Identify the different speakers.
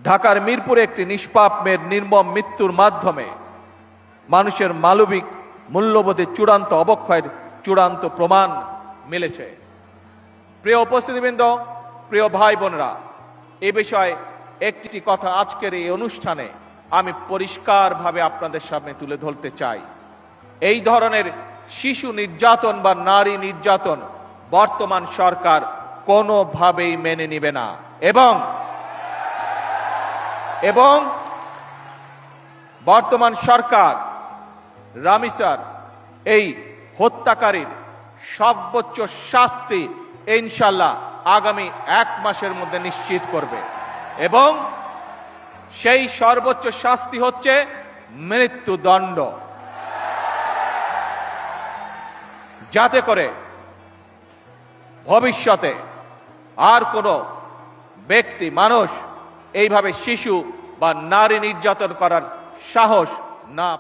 Speaker 1: ঢাকার মিরপুরে একটি নিষ্পাপ মেয়ের নির্মম মৃত্যুর মাধ্যমে মানুষের মানবিক মূল্যবোধের চূড়ান্ত অবক্ষয়ের চূড়ান্ত প্রমাণ মিলেছে। প্রিয় উপস্থিতিবৃন্দ, প্রিয় ভাই বোনেরা, এ বিষয়ে একটি কথা আজকের এই অনুষ্ঠানে আমি পরিষ্কারভাবে আপনাদের সামনে তুলে ধরতে চাই। এই ধরনের শিশু নির্যাতন বা নারী নির্যাতন বর্তমান সরকার কোনোভাবেই মেনে নিবে না এবং বর্তমান সরকার রামিসার এই হত্যাকারীর সর্বোচ্চ শাস্তি ইনশাআল্লাহ আগামী 1 মাসের মধ্যে নিশ্চিত করবে এবং সেই সর্বোচ্চ শাস্তি হচ্ছে মৃত্যুদণ্ড, যাতে করে ভবিষ্যতে আর কোনো ব্যক্তি মানুষ এইভাবে শিশু বা নারী নির্যাতন করার সাহস না